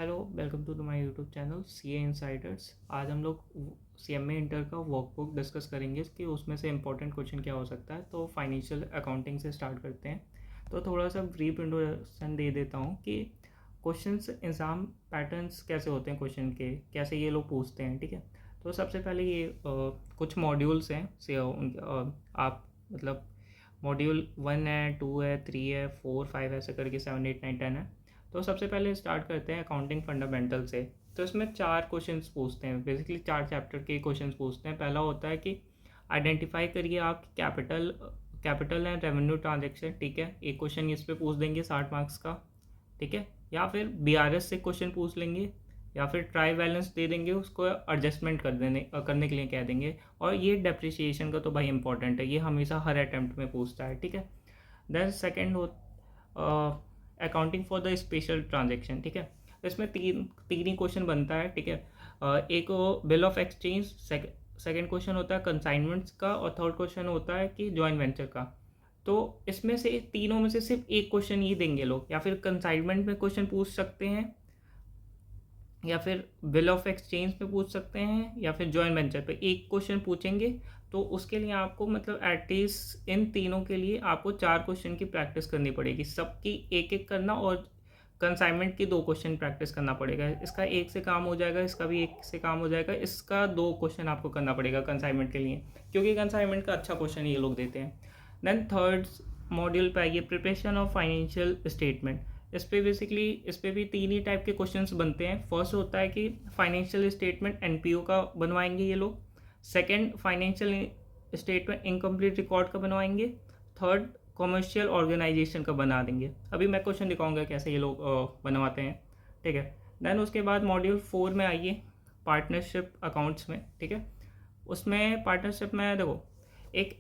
Hello, welcome to my YouTube channel C A insiders. आज हम लोग CMA इंटर का वर्कबुक डिस्कस करेंगे कि उसमें से इंपॉर्टेंट क्वेश्चन क्या हो सकता है। तो फाइनेंशियल अकाउंटिंग से स्टार्ट करते हैं। तो थोड़ा सा ब्रीफ इंट्रोडक्शन दे देता हूँ कि क्वेश्चंस एग्ज़ाम पैटर्न्स कैसे होते हैं, क्वेश्चन के कैसे ये लोग पूछते हैं। ठीक है, तो सबसे पहले ये कुछ मॉड्यूल्स हैं से आप मतलब मॉड्यूल 1 है, 2 है, 3 है, 4, 5 ऐसे करके 7, 8, 9, 10 है। तो सबसे पहले स्टार्ट करते हैं अकाउंटिंग फंडामेंटल से। तो इसमें 4 क्वेश्चंस पूछते हैं, बेसिकली 4 चैप्टर के क्वेश्चंस पूछते हैं। पहला होता है कि आइडेंटिफाई करिए आप कैपिटल एंड रेवेन्यू ट्रांजेक्शन। ठीक है, एक क्वेश्चन इस पे पूछ देंगे 60 मार्क्स का। ठीक है, या फिर BRS से क्वेश्चन पूछ लेंगे, या फिर ट्राई बैलेंस दे देंगे, उसको एडजस्टमेंट करने के लिए कह देंगे। और ये डेप्रिसिएशन का तो भाई इंपॉर्टेंट है, ये हमेशा हर अटैम्प्ट में पूछता है। ठीक है, देन सेकेंड हो accounting for the special transaction. ठीक है, इसमें तीन ही क्वेश्चन बनता है। ठीक है, एक bill of exchange, second question होता है कंसाइनमेंट्स का, और थर्ड क्वेश्चन होता है कि जॉइंट वेंचर का। तो इसमें से तीनों में से सिर्फ एक क्वेश्चन ही देंगे लोग, या फिर कंसाइनमेंट में क्वेश्चन पूछ सकते हैं, या फिर बिल ऑफ एक्सचेंज पे पूछ सकते हैं, या फिर जॉइंट वेंचर पे एक क्वेश्चन पूछेंगे। तो उसके लिए आपको मतलब एटलीस्ट इन तीनों के लिए आपको 4 क्वेश्चन की प्रैक्टिस करनी पड़ेगी, सबकी एक एक करना, और कंसाइनमेंट की 2 क्वेश्चन प्रैक्टिस करना पड़ेगा। इसका एक से काम हो जाएगा, इसका भी एक से काम हो जाएगा, इसका 2 क्वेश्चन आपको करना पड़ेगा कंसाइनमेंट के लिए, क्योंकि कंसाइनमेंट का अच्छा क्वेश्चन ये लोग देते हैं। देन थर्ड मॉड्यूल पे आइए, प्रिपरेशन ऑफ फाइनेंशियल स्टेटमेंट। इस पे भी 3 ही टाइप के क्वेश्चंस बनते हैं। फर्स्ट होता है कि फाइनेंशियल स्टेटमेंट NPO का बनवाएंगे ये लोग। Second, financial statement incomplete record का बनवाएंगे। थर्ड, कमर्शियल ऑर्गेनाइजेशन का बना देंगे। अभी मैं क्वेश्चन दिखाऊंगा कैसे ये लोग बनवाते हैं। ठीक है, देन उसके बाद मॉड्यूल 4 में आइए, पार्टनरशिप अकाउंट्स में। ठीक है, उसमें पार्टनरशिप में देखो, एक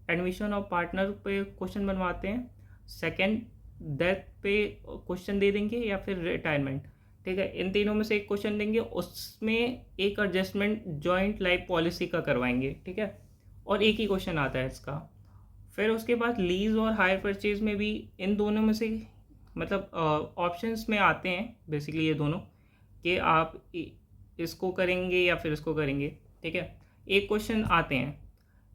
एडमिशन ऑफ पार्टनर पे क्वेश्चन बनवाते हैं। सेकंड, डेथ पे क्वेश्चन दे देंगे, या फिर रिटायरमेंट। ठीक है, इन तीनों में से एक क्वेश्चन देंगे, उसमें एक एडजस्टमेंट जॉइंट लाइफ पॉलिसी का करवाएंगे। ठीक है, और एक ही क्वेश्चन आता है इसका। फिर उसके बाद लीज और हायर परचेज में भी इन दोनों में से मतलब ऑप्शंस में आते हैं बेसिकली ये दोनों, कि आप इसको करेंगे या फिर इसको करेंगे। ठीक है, एक क्वेश्चन आते हैं,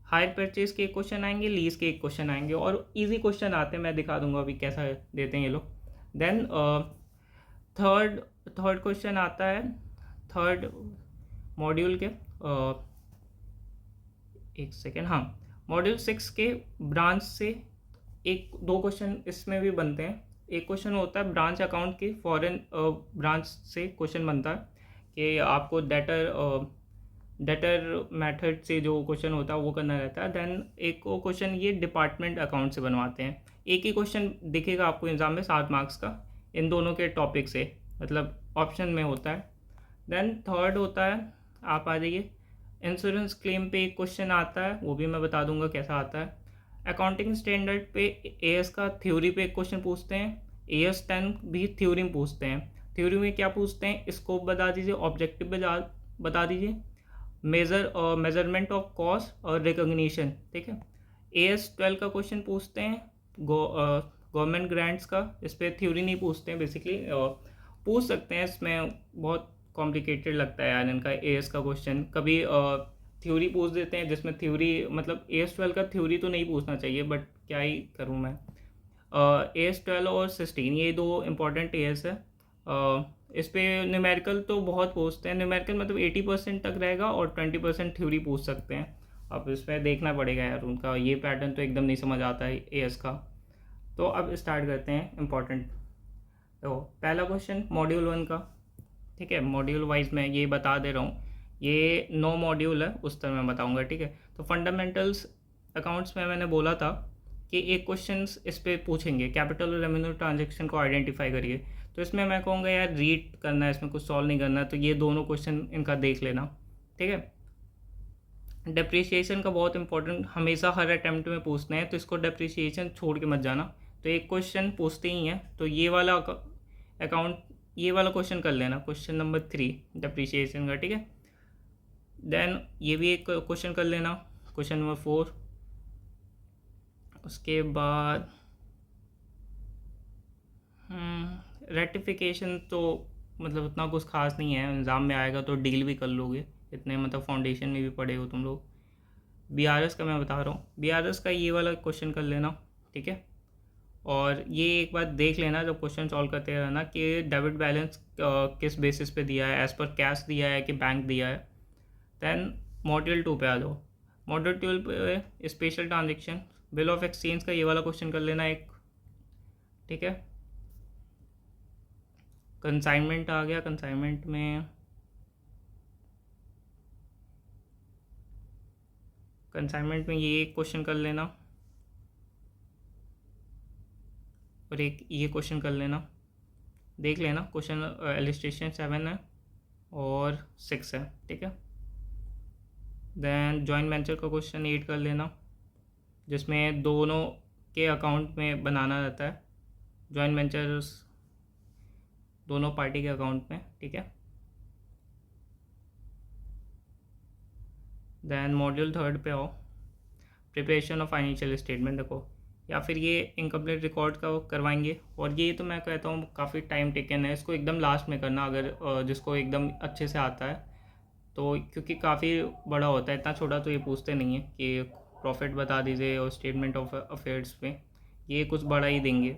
हायर परचेज के एक क्वेश्चन आएंगे, लीज के एक क्वेश्चन आएंगे, और इजी क्वेश्चन आते हैं, मैं दिखा दूंगा अभी कैसा देते हैं ये लोग। देन थर्ड थर्ड क्वेश्चन आता है थर्ड मॉड्यूल के एक सेकेंड, हाँ, मॉड्यूल 6 के ब्रांच से एक दो क्वेश्चन इसमें भी बनते हैं। एक क्वेश्चन होता है ब्रांच अकाउंट के, फॉरेन ब्रांच से क्वेश्चन बनता है कि आपको डेटर मेथड से जो क्वेश्चन होता है वो करना रहता है। देन एक को क्वेश्चन ये डिपार्टमेंट अकाउंट से बनवाते हैं। एक ही क्वेश्चन दिखेगा आपको एग्जाम में 7 मार्क्स का, इन दोनों के टॉपिक से, मतलब ऑप्शन में होता है। देन थर्ड होता है, आप आ जाइए, इंश्योरेंस क्लेम पे एक क्वेश्चन आता है, वो भी मैं बता दूंगा कैसा आता है। अकाउंटिंग स्टैंडर्ड पे AS का थ्योरी पे एक क्वेश्चन पूछते हैं। AS 10 भी थ्योरी में पूछते हैं। थ्योरी में क्या पूछते हैं, स्कोप बता दीजिए, ऑब्जेक्टिव बता दीजिए, मेजरमेंट ऑफ कॉस्ट और रिकॉग्निशन। ठीक है, AS 12 का क्वेश्चन पूछते हैं गवर्नमेंट ग्रांट्स का। इस पर थ्योरी नहीं पूछते हैं बेसिकली, पूछ सकते हैं, इसमें बहुत कॉम्प्लिकेटेड लगता है यार इनका AS का क्वेश्चन। कभी थ्योरी पूछ देते हैं जिसमें थ्योरी मतलब AS 12 का थ्योरी तो नहीं पूछना चाहिए, बट क्या ही करूँ मैं। AS 12 और 16 ये 2 इम्पॉर्टेंट AS है। इस पे न्यूमेरिकल तो बहुत पूछते हैं, न्यूमेरिकल मतलब 80% तक रहेगा, और 20% थ्योरी पूछ सकते हैं। अब इसमें देखना पड़ेगा यार, उनका ये पैटर्न तो एकदम नहीं समझ आता है AS का। तो अब स्टार्ट करते हैं इम्पॉर्टेंट। तो पहला क्वेश्चन मॉड्यूल 1 का। ठीक है, मॉड्यूल वाइज मैं ये बता दे रहा हूँ, ये 9 मॉड्यूल है, उस तरह मैं बताऊँगा। ठीक है, तो फंडामेंटल्स अकाउंट्स में मैंने बोला था कि एक क्वेश्चन इस पर पूछेंगे, कैपिटल और रेवेन्यू ट्रांजेक्शन को आइडेंटिफाई करिए। तो इसमें मैं कहूँगा यार रीड करना है, इसमें कुछ सॉल्व नहीं करना, तो ये दोनों क्वेश्चन इनका देख लेना। ठीक है, डेप्रिसिएशन का बहुत इंपॉर्टेंट, हमेशा हर अटैम्प्ट में पूछते हैं, तो इसको डेप्रिसिएशन छोड़ के मत जाना। तो एक क्वेश्चन पूछते ही हैं, तो ये वाला अकाउंट, ये वाला क्वेश्चन कर लेना, क्वेश्चन नंबर 3 डेप्रिसिएशन का। ठीक है, देन ये भी एक क्वेश्चन कर लेना, क्वेश्चन नंबर 4। उसके बाद रेटिफिकेशन तो मतलब उतना कुछ खास नहीं है, एग्ज़ाम में आएगा तो डील भी कर लोगे, इतने मतलब फाउंडेशन में भी पढ़े हो तुम लोग। बीआरएस का मैं बता रहा हूँ, बीआरएस का ये वाला क्वेश्चन कर लेना, ठीक है। और ये एक बात देख लेना जब क्वेश्चन सॉल्व करते रहना कि डेबिट बैलेंस किस बेसिस पे दिया है, एज़ पर कैश दिया है कि बैंक दिया है। दैन मॉड्यूल 2 पे आ जाओ। मॉड्यूल 12 पे special transaction, bill of exchange का ये वाला क्वेश्चन कर लेना एक, ठीक है। कंसाइनमेंट आ गया, कंसाइनमेंट में ये एक क्वेश्चन कर लेना और एक ये क्वेश्चन कर लेना, देख लेना। क्वेश्चन इलस्ट्रेशन 7 है और 6 है, ठीक है। दैन जॉइंट वेंचर का क्वेश्चन 8 कर लेना, जिसमें दोनों के अकाउंट में बनाना रहता है, जॉइंट वेंचर्स दोनों पार्टी के अकाउंट में, ठीक है। दैन मॉड्यूल 3 पे आओ, प्रिपरेशन ऑफ फाइनेंशियल स्टेटमेंट। देखो, या फिर ये इनकम्प्लीट रिकॉर्ड का करवाएंगे, और ये तो मैं कहता हूँ काफ़ी टाइम टेकन है, इसको एकदम लास्ट में करना अगर जिसको एकदम अच्छे से आता है तो, क्योंकि काफ़ी बड़ा होता है, इतना छोटा तो ये पूछते नहीं है कि प्रॉफिट बता दीजिए और स्टेटमेंट ऑफ अफेयर्स में, ये कुछ बड़ा ही देंगे।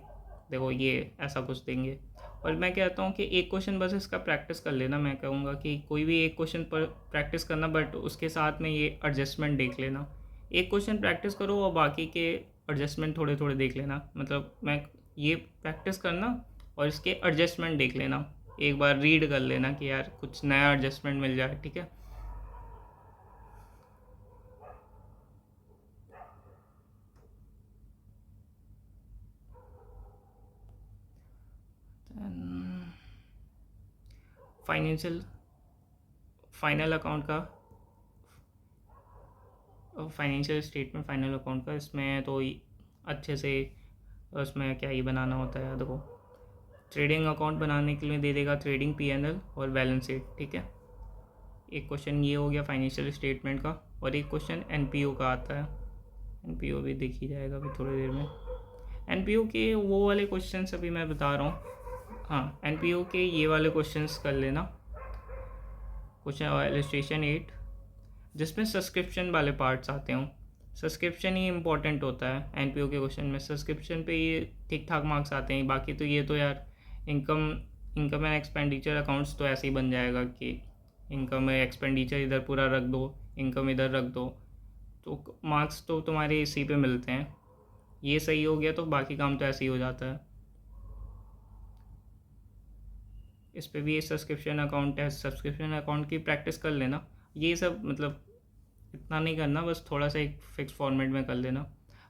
देखो ये ऐसा कुछ देंगे। और मैं कहता हूँ कि एक क्वेश्चन बस इसका प्रैक्टिस कर लेना, मैं कहूँगा कि कोई भी एक क्वेश्चन पर प्रैक्टिस करना, बट उसके साथ में ये एडजस्टमेंट देख लेना। एक क्वेश्चन प्रैक्टिस करो और बाकी के एडजस्टमेंट थोड़े थोड़े देख लेना, मतलब मैं ये प्रैक्टिस करना और इसके एडजस्टमेंट देख लेना, एक बार रीड कर लेना कि यार कुछ नया एडजस्टमेंट मिल जाए, ठीक है। फाइनेंशियल फाइनल अकाउंट का, फाइनेंशियल स्टेटमेंट फाइनल अकाउंट का, इसमें तो अच्छे से उसमें क्या ही बनाना होता है। देखो, ट्रेडिंग अकाउंट बनाने के लिए दे देगा ट्रेडिंग पीएनएल और बैलेंस शीट, ठीक है। एक क्वेश्चन ये हो गया फाइनेंशियल स्टेटमेंट का, और एक क्वेश्चन एनपीओ का आता है, एनपीओ भी देखी जाएगा अभी थोड़ी देर में। एनपीओ के वो वाले क्वेश्चंस अभी मैं बता रहा हूँ, हाँ एनपीओ के ये वाले क्वेश्चंस कर लेना। क्वेश्चन इलस्ट्रेशन 8, जिसमें सब्सक्रिप्शन वाले पार्ट्स आते हों, सब्सक्रिप्शन ही इंपॉर्टेंट होता है एनपीओ के क्वेश्चन में, सब्सक्रिप्शन पे ये ठीक ठाक मार्क्स आते हैं। बाकी तो ये तो यार इनकम एंड एक्सपेंडिचर अकाउंट्स तो ऐसे ही बन जाएगा कि इनकम एक्सपेंडिचर इधर पूरा रख दो, इनकम इधर रख दो, तो मार्क्स तो तुम्हारे इसी पे मिलते हैं। ये सही हो गया तो बाकी काम तो ऐसे ही हो जाता है। इस पे भी ये सब्सक्रिप्शन अकाउंट है, सब्सक्रिप्शन अकाउंट की प्रैक्टिस कर लेना। ये सब मतलब इतना नहीं करना, बस थोड़ा सा एक फिक्स फॉर्मेट में कर लेना।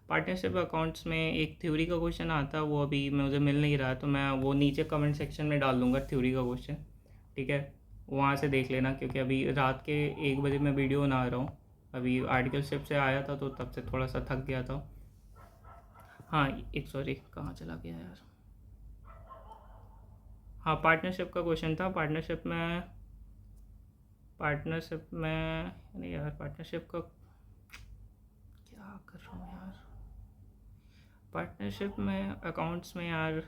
पार्टनरशिप अकाउंट्स में एक थ्योरी का क्वेश्चन आता है, वो अभी मुझे मिल नहीं रहा है, तो मैं वो नीचे कमेंट सेक्शन में डाल दूँगा थ्योरी का क्वेश्चन, ठीक है। वहाँ से देख लेना, क्योंकि अभी रात के 1 बजे मैं वीडियो बना रहा हूँ, अभी आर्टिकलशिप से आया था तो तब से थोड़ा सा थक गया था। हाँ एक, सॉरी कहाँ चला गया यार, हाँ पार्टनरशिप का क्वेश्चन था। पार्टनरशिप में नहीं यार, पार्टनरशिप का क्या कर रहा हूँ यार, पार्टनरशिप में अकाउंट्स में यार,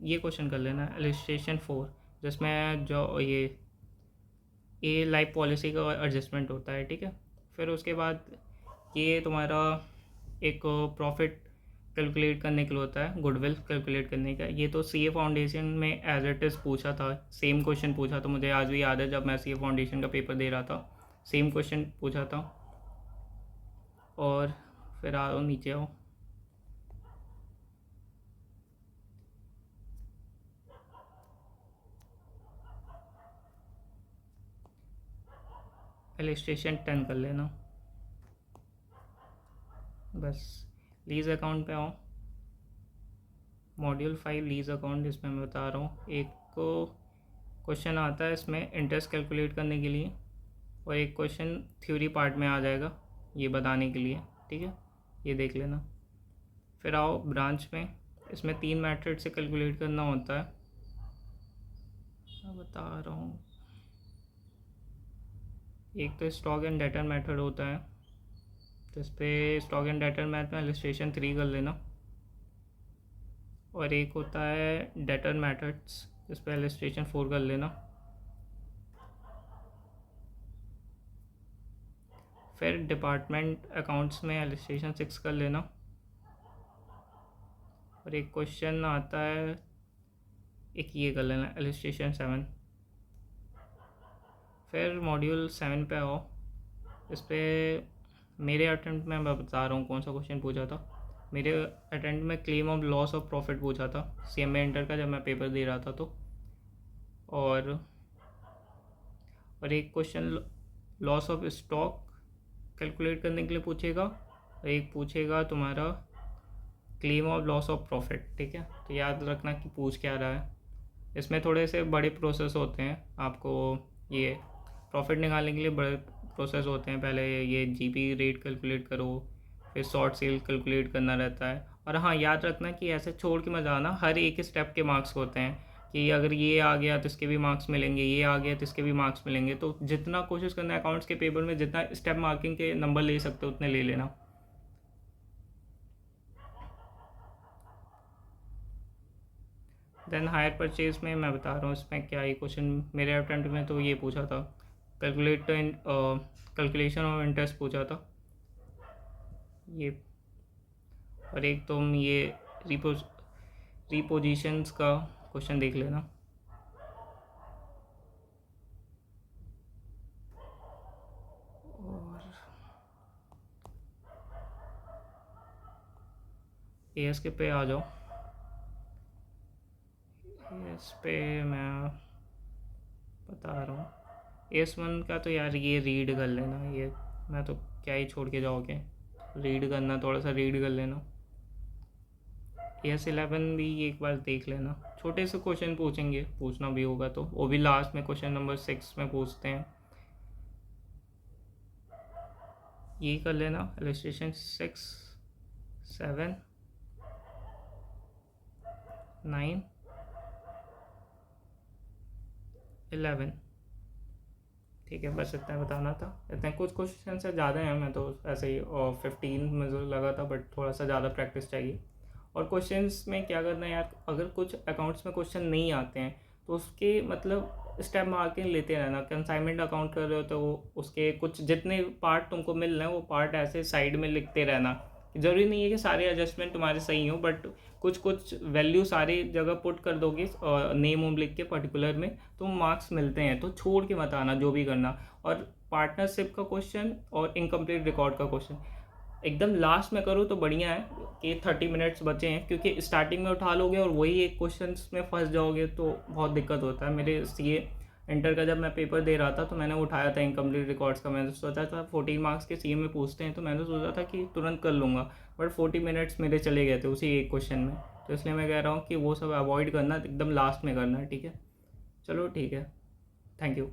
ये क्वेश्चन कर लेना इलस्ट्रेशन 4, जिसमें जो ये लाइफ पॉलिसी का एडजस्टमेंट होता है, ठीक है। फिर उसके बाद ये तुम्हारा एक प्रॉफिट कैलकुलेट करने के लिए होता है, गुडविल कैलकुलेट करने का। ये तो सीए फाउंडेशन में एज इट इज़ पूछा था, सेम क्वेश्चन पूछा था, मुझे आज भी याद है जब मैं सीए फाउंडेशन का पेपर दे रहा था, सेम क्वेश्चन पूछा था। और फिर आओ नीचे आओ, इलस्ट्रेशन 10 कर लेना। बस लीज अकाउंट पे आओ, मॉड्यूल 5 लीज अकाउंट, इसमें मैं बता रहा हूँ। एक को क्वेश्चन आता है इसमें इंटरेस्ट कैलकुलेट करने के लिए, और एक क्वेश्चन थ्योरी पार्ट में आ जाएगा ये बताने के लिए, ठीक है, ये देख लेना। फिर आओ ब्रांच में, इसमें 3 मेथड से कैलकुलेट करना होता है, मैं बता रहा हूँ। एक तो स्टॉक एंड डेटर मेथड होता है, तो इस पर स्टॉक एंड डेटर मैथ में इलस्ट्रेशन 3 कर लेना। और एक होता है डेटर मेथड्स, इस पर इलस्ट्रेशन 4 कर लेना। फिर डिपार्टमेंट अकाउंट्स में इलस्ट्रेशन 6 कर लेना। और एक क्वेश्चन आता है, एक ये कर लेना इलस्ट्रेशन 7। फिर मॉड्यूल 7 पे आओ। इस पर मेरे अटेम्प्ट में मैं बता रहा हूँ कौन सा क्वेश्चन पूछा था। मेरे अटेम्प्ट में claim of loss of profit पूछा था CMA इंटर का, जब मैं पेपर दे रहा था तो। और एक question loss of stock calculate करने के लिए पूछेगा, और एक पूछेगा तुम्हारा claim of loss of profit. ठीक है, तो याद रखना कि पूछ क्या रहा है। इसमें थोड़े से बड़े प्रोसेस होते हैं, आपको ये प्रॉफिट निकालने के लिए बड़े प्रोसेस होते हैं। पहले ये GP रेट कैलकुलेट करो, फिर शॉर्ट सेल कैलकुलेट करना रहता है। और हाँ, याद रखना कि ऐसे छोड़ के मत जाना, हर एक स्टेप के मार्क्स होते हैं कि अगर ये आ गया तो इसके भी मार्क्स मिलेंगे, ये आ गया तो इसके भी मार्क्स मिलेंगे। तो जितना कोशिश करना है अकाउंट्स के पेपर में, जितना स्टेप मार्किंग के नंबर ले सकते हो उतने ले लेना। देन हायर परचेज में मैं बता रहा हूँ इसमें क्या, ये क्वेश्चन मेरे अटेम्प्ट में तो ये पूछा था, कैलकुलेशन ऑफ इंटरेस्ट पूछा था ये। और एक तुम ये रिपोजिशंस का क्वेश्चन देख लेना। और AS के पे आ जाओ। AS पे मैं बता रहा हूँ, AS1 का तो यार ये रीड कर लेना, ये मैं तो क्या ही छोड़ के जाओगे, रीड करना, थोड़ा सा रीड कर लेना। AS11 भी एक बार देख लेना, छोटे से क्वेश्चन पूछेंगे, पूछना भी होगा तो वो भी लास्ट में क्वेश्चन नंबर 6 में पूछते हैं। ये कर लेना इलस्ट्रेशन 6, 7, 9, 11। ठीक है, बस इतना बताना था। इतने कुछ क्वेश्चन से ज़्यादा हैं, मैं तो ऐसे ही 15 मुझे लगा था, बट थोड़ा सा ज़्यादा प्रैक्टिस चाहिए। और क्वेश्चंस में क्या करना है यार, अगर कुछ अकाउंट्स में क्वेश्चन नहीं आते हैं तो उसके मतलब स्टेप मार्किंग लेते रहना। कंसाइनमेंट अकाउंट कर रहे हो तो उसके कुछ जितने पार्ट तुमको मिल रहे हैं वो पार्ट ऐसे साइड में लिखते रहना। ज़रूरी नहीं है कि सारे एडजस्टमेंट तुम्हारे सही हो, बट कुछ कुछ वैल्यू सारी जगह पुट कर दोगे नेम वोम लिख के पर्टिकुलर में, तो मार्क्स मिलते हैं। तो छोड़ के मत आना जो भी करना। और पार्टनरशिप का क्वेश्चन और इनकम्प्लीट रिकॉर्ड का क्वेश्चन एकदम लास्ट में करो तो बढ़िया है कि 30 मिनट्स बचे हैं, क्योंकि स्टार्टिंग में उठा लोगे और वही एक क्वेश्चन में फंस जाओगे तो बहुत दिक्कत होता है। मेरे CA इंटर का जब मैं पेपर दे रहा था तो मैंने उठाया था इनकम्प्लीट रिकॉर्ड्स का। मैंने सोचा था 14 मार्क्स के CA में पूछते हैं, तो मैंने सोचा था कि तुरंत कर लूँगा, बट 40 मिनट्स मेरे चले गए थे उसी एक क्वेश्चन में। तो इसलिए मैं कह रहा हूँ कि वो सब अवॉइड करना, एकदम लास्ट में करना है। ठीक है, चलो ठीक है, थैंक यू।